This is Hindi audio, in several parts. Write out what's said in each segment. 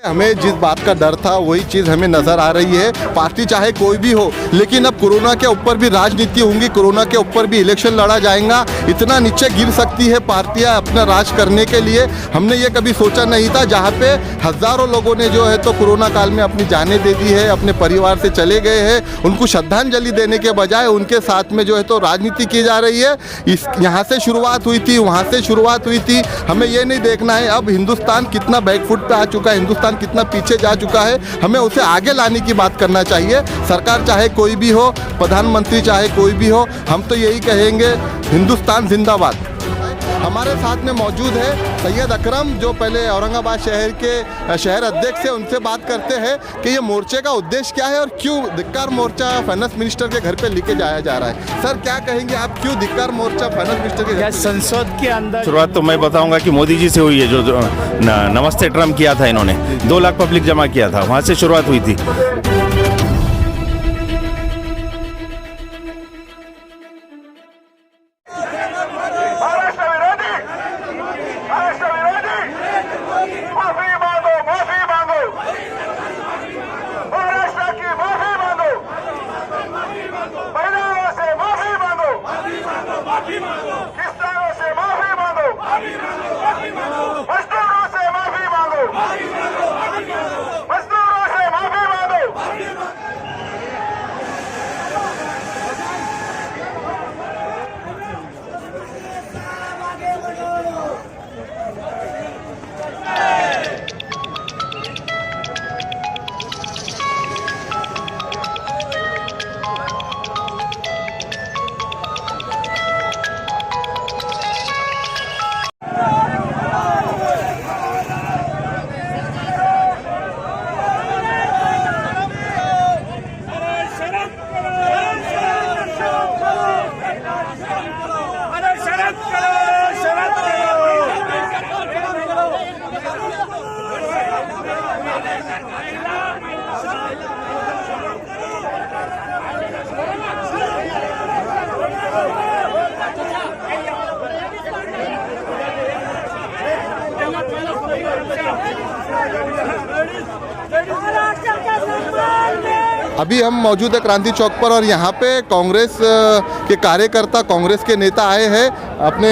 हमें जिस बात का डर था वही चीज़ हमें नज़र आ रही है। पार्टी चाहे कोई भी हो, लेकिन अब कोरोना के ऊपर भी राजनीति होंगी, कोरोना के ऊपर भी इलेक्शन लड़ा जाएगा। इतना नीचे गिर सकती है पार्टियां अपना राज करने के लिए, हमने ये कभी सोचा नहीं था। जहाँ पे हज़ारों लोगों ने जो है तो कोरोना काल में अपनी जानें दे दी है, अपने परिवार से चले गए हैं, उनको श्रद्धांजलि देने के बजाय उनके साथ में जो है तो राजनीति की जा रही है। इस यहाँ से शुरुआत हुई थी, वहाँ से शुरुआत हुई थी। हमें ये नहीं देखना है अब हिंदुस्तान कितना बैकफुट पे आ चुका है, हिंदुस्तान कितना पीछे जा चुका है, हमें उसे आगे लाने की बात करना चाहिए। सरकार चाहे कोई भी हो, प्रधानमंत्री चाहे कोई भी हो, हम तो यही कहेंगे हिंदुस्तान जिंदाबाद। हमारे साथ में मौजूद है सैयद अकरम, जो पहले औरंगाबाद शहर के शहर अध्यक्ष है। उनसे बात करते हैं कि ये मोर्चे का उद्देश्य क्या है और क्यों धिक्कार मोर्चा फाइनेंस मिनिस्टर के घर पे लेके जाया जा रहा है। सर क्या कहेंगे आप, क्यों धिक्कार मोर्चा फाइनेंस मिनिस्टर के घर पे? संसद के अंदर शुरुआत तो मैं बताऊंगा कि मोदी जी से हुई है, जो नमस्ते ट्रम्प किया था इन्होंने, 2 लाख पब्लिक जमा किया था, वहाँ से शुरुआत हुई थी। अभी हम मौजूद है क्रांति चौक पर और यहाँ पे कांग्रेस के कार्यकर्ता, कांग्रेस के नेता आए हैं। अपने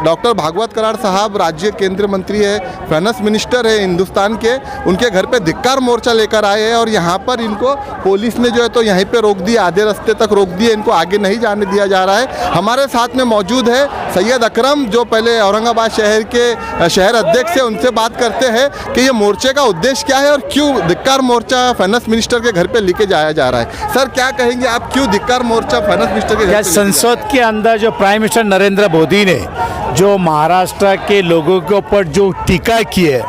डॉक्टर भागवत कराड़ साहब राज्य केंद्रीय मंत्री है, फाइनेंस मिनिस्टर है हिंदुस्तान के, उनके घर पे धिक्कार मोर्चा लेकर आए हैं और यहाँ पर इनको पुलिस ने जो है तो यहीं पे रोक दिया, आधे रास्ते तक रोक दिए, इनको आगे नहीं जाने दिया जा रहा है। हमारे साथ में मौजूद है सैयद अकरम, जो पहले औरंगाबाद शहर के शहर अध्यक्ष है। उनसे बात करते हैं कि ये मोर्चे का उद्देश्य क्या है और क्यों धिक्कार मोर्चा फाइनेंस मिनिस्टर के घर पे लेके जाया जा रहा है। सर क्या कहेंगे आप, क्यों धिक्कार मोर्चा फाइनेंस मिनिस्टर के घर पे? संसद के अंदर जो प्राइम मिनिस्टर नरेंद्र मोदी ने जो महाराष्ट्र के लोगों के ऊपर जो टीका की है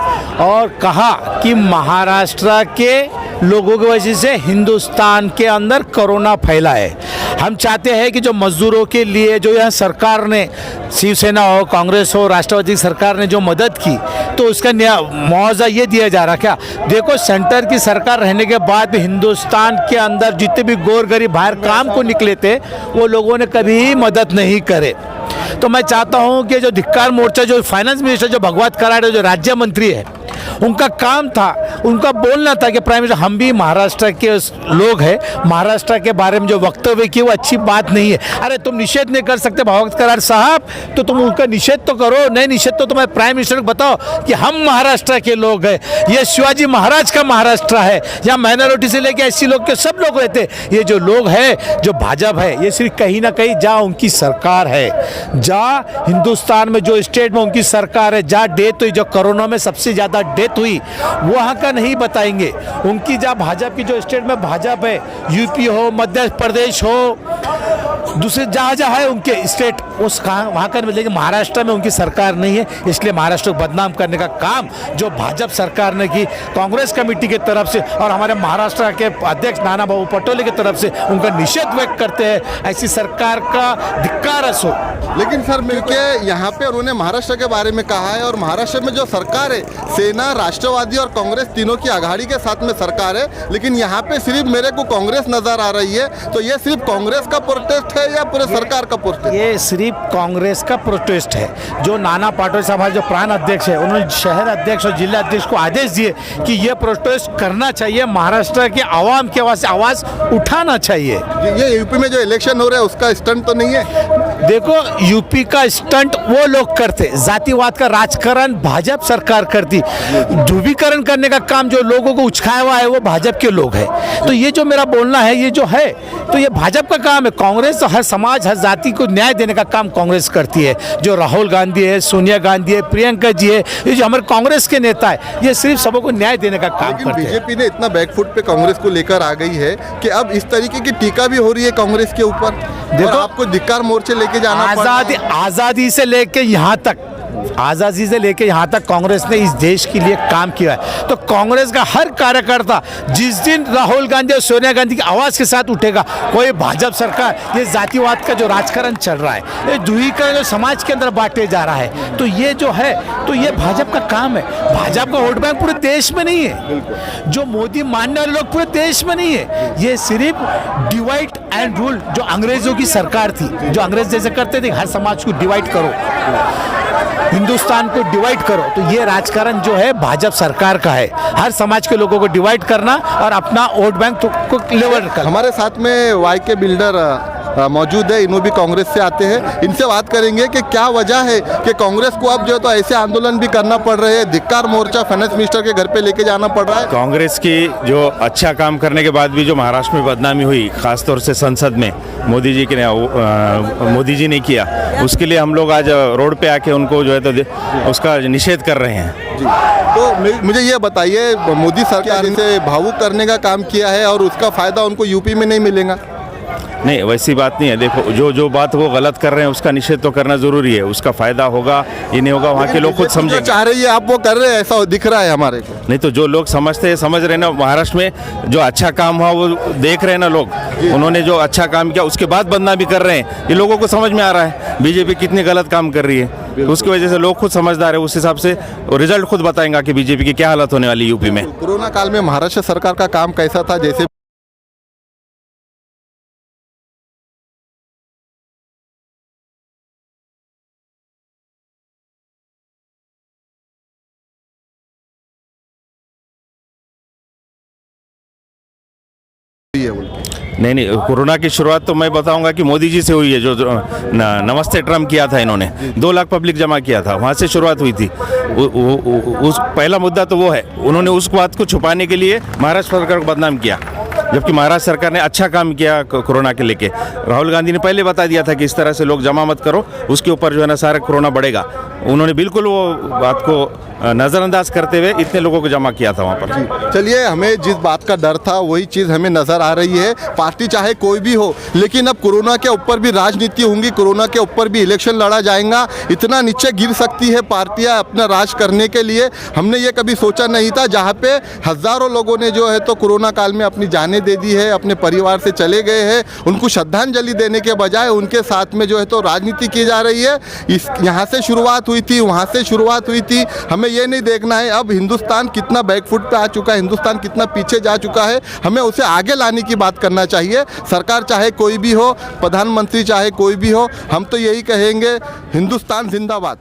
और कहा कि महाराष्ट्र के लोगों की वजह से हिंदुस्तान के अंदर कोरोना फैला है। हम चाहते हैं कि जो मजदूरों के लिए जो यहाँ सरकार ने, शिवसेना हो, कांग्रेस हो, राष्ट्रवादी सरकार ने जो मदद की, तो उसका मुआवजा ये दिया जा रहा। क्या देखो, सेंटर की सरकार रहने के बाद भी हिंदुस्तान के अंदर जितने भी गोर गरीब बाहर काम को निकले थे, वो लोगों ने कभी मदद नहीं करे। तो मैं चाहता हूँ कि जो धिक्कार मोर्चा, जो फाइनेंस मिनिस्टर जो भागवत कराड़ जो राज्य मंत्री है, उनका काम था, उनका बोलना था कि प्राइम मिनिस्टर हम भी महाराष्ट्र के लोग हैं, महाराष्ट्र के बारे में जो वक्तव्य किए वो अच्छी बात नहीं है। अरे तुम निषेध नहीं कर सकते भागवत कराड़ साहब, तो तुम उनका निषेध तो करो। नहीं निषेध तो तुम्हें प्राइम मिनिस्टर को बताओ कि हम महाराष्ट्र के लोग हैं, ये शिवाजी महाराज का महाराष्ट्र है, यहाँ माइनॉरिटी से लेके ऐसी लोग के सब लोग रहते। ये जो लोग हैं, जो भाजपा है, ये सिर्फ कहीं ना कहीं जहाँ उनकी सरकार है, जहाँ हिंदुस्तान में जो स्टेट में उनकी सरकार है, जहाँ डेथ हुई, जो कोरोना में सबसे ज़्यादा डेथ हुई, वहाँ का नहीं बताएंगे। उनकी जहाँ भाजपा की जो स्टेट में भाजपा है, यूपी हो, मध्य प्रदेश हो, दूसरे जहाँ जहाँ है उनके स्टेट, उस वहाँ का, लेकिन महाराष्ट्र में उनकी सरकार नहीं है। इसलिए महाराष्ट्र को बदनाम करने का काम जो भाजपा सरकार ने की, कांग्रेस कमेटी की तरफ से और हमारे महाराष्ट्र के अध्यक्ष नाना बाबू पटोले की तरफ से उनका निषेध व्यक्त करते हैं। ऐसी सरकार का धिक्कार हो। लेकिन सर मिलके यहाँ पे उन्होंने महाराष्ट्र के बारे में कहा है और महाराष्ट्र में जो सरकार है, सेना, राष्ट्रवादी और कांग्रेस तीनों की आघाड़ी के साथ में सरकार है, लेकिन यहाँ पे सिर्फ मेरे को कांग्रेस नजर आ रही है। तो ये सिर्फ कांग्रेस का प्रोटेस्ट है या पूरे सरकार का प्रोटेस्ट? ये सिर्फ सिर्फ कांग्रेस का प्रोटेस्ट है। जो नाना पाटोले साहब हमारे जो प्रांत अध्यक्ष है, उन्होंने शहर अध्यक्ष और जिला अध्यक्ष को आदेश दिए कि ये प्रोटेस्ट करना चाहिए, महाराष्ट्र के आवाम की आवाज़ उठाना चाहिए। ये यूपी में जो इलेक्शन हो रहा है उसका स्टंट तो नहीं है? देखो, यूपी का स्टंट वो लोग करते, जातिवाद का राजकारण भाजपा सरकार करती, ध्रुवीकरण करने का काम जो लोगों को उचकाया हुआ है वो भाजपा के लोग हैं। तो ये जो मेरा बोलना है, ये जो है तो ये भाजपा का काम है। कांग्रेस हर समाज, हर जाति को न्याय देने का काम कांग्रेस करती है। जो राहुल गांधी है, सोनिया गांधी है, प्रियंका जी है, ये जो हमारे कांग्रेस के नेता है, ये सिर्फ सबको न्याय देने का काम करते हैं। बीजेपी ने इतना बैकफुट पे कांग्रेस को लेकर आ गई है कि अब इस तरीके की टीका भी हो रही है कांग्रेस के ऊपर। देखो, आपको धिक्कार मोर्चे लेके जाना पड़ रहा है। आज़ादी से लेके यहाँ तक कांग्रेस ने इस देश के लिए काम किया है। तो कांग्रेस का हर कार्यकर्ता जिस दिन राहुल गांधी और सोनिया गांधी की आवाज़ के साथ उठेगा, कोई भाजपा सरकार, ये जातिवाद का जो राजकारण चल रहा है, ये ध्रुवीकरण जो समाज के अंदर बांटे जा रहा है, तो ये जो है तो ये भाजपा का काम है। भाजपा का वोट बैंक पूरे देश में नहीं है, जो मोदी मानने वाले लोग पूरे देश में नहीं है। ये सिर्फ डिवाइड एंड रूल जो अंग्रेजों की सरकार थी, जो अंग्रेज जैसे करते थे, हर समाज को डिवाइड करो, हिंदुस्तान को डिवाइड करो, तो ये राजकारण जो है भाजपा सरकार का है। हर समाज के लोगों को डिवाइड करना और अपना वोट बैंक को लेवल करना। हमारे साथ में वाई के बिल्डर मौजूद है, इन्हों भी कांग्रेस से आते हैं। इनसे बात करेंगे कि क्या वजह है कि कांग्रेस को अब जो है तो ऐसे आंदोलन भी करना पड़ रहे हैं, धिक्कार मोर्चा फाइनेंस मिनिस्टर के घर पे लेके जाना पड़ रहा है। कांग्रेस की जो अच्छा काम करने के बाद भी जो महाराष्ट्र में बदनामी हुई, खासतौर से संसद में मोदी जी ने किया, उसके लिए हम लोग आज रोड पे आके उनको जो है तो उसका निषेध कर रहे हैं। तो मुझे ये बताइए, मोदी सरकार से भावुक करने का काम किया है और उसका फायदा उनको यूपी में नहीं मिलेगा? नहीं, वैसी बात नहीं है। देखो, जो बात वो गलत कर रहे हैं उसका निषेध तो करना जरूरी है। उसका फायदा होगा ये नहीं होगा, वहाँ के लोग खुद समझेंगे। चाह रही है, आप वो कर रहे हैं, ऐसा दिख रहा है हमारे को। नहीं तो जो लोग समझते हैं, समझ रहे हैं ना, महाराष्ट्र में जो अच्छा काम हुआ वो देख रहे हैं ना लोग, उन्होंने जो अच्छा काम किया उसके बाद बदनामी कर रहे हैं, ये लोगों को समझ में आ रहा है बीजेपी कितनी गलत काम कर रही है। उसकी वजह से लोग खुद समझदार है, उस हिसाब से रिजल्ट खुद बताएंगा कि बीजेपी की क्या हालत होने वाली यूपी में। कोरोना काल में महाराष्ट्र सरकार का काम कैसा था? जैसे नहीं, कोरोना की शुरुआत तो मैं बताऊंगा कि मोदी जी से हुई है। जो नमस्ते ट्रम्प किया था इन्होंने, 2 लाख पब्लिक जमा किया था, वहाँ से शुरुआत हुई थी। उस पहला मुद्दा तो वो है, उन्होंने उस बात को छुपाने के लिए महाराष्ट्र सरकार को बदनाम किया, जबकि महाराष्ट्र सरकार ने अच्छा काम किया कोरोना के लेके। राहुल गांधी ने पहले बता दिया था कि इस तरह से लोग जमा मत करो, उसके ऊपर जो है ना सारा कोरोना बढ़ेगा। उन्होंने बिल्कुल वो बात को नज़रअंदाज करते हुए इतने लोगों को जमा किया था वहाँ पर। चलिए, हमें जिस बात का डर था वही चीज़ हमें नज़र आ रही है। पार्टी चाहे कोई भी हो, लेकिन अब कोरोना के ऊपर भी राजनीति होंगी, कोरोना के ऊपर भी इलेक्शन लड़ा जाएगा। इतना नीचे गिर सकती है पार्टियां अपना राज करने के लिए, हमने ये कभी सोचा नहीं था। जहाँ पे हज़ारों लोगों ने जो है तो कोरोना काल में अपनी जानें दे दी है, अपने परिवार से चले गए हैं, उनको श्रद्धांजलि देने के बजाय उनके साथ में जो है तो राजनीति की जा रही है। यहाँ से शुरुआत हुई थी, वहाँ से शुरुआत हुई थी। हमें ये नहीं देखना है अब हिंदुस्तान कितना बैकफुट पे आ चुका है, हिंदुस्तान कितना पीछे जा चुका है, हमें उसे आगे लाने की बात करना चाहिए। सरकार चाहे कोई भी हो, प्रधानमंत्री चाहे कोई भी हो, हम तो यही कहेंगे, हिंदुस्तान जिंदाबाद।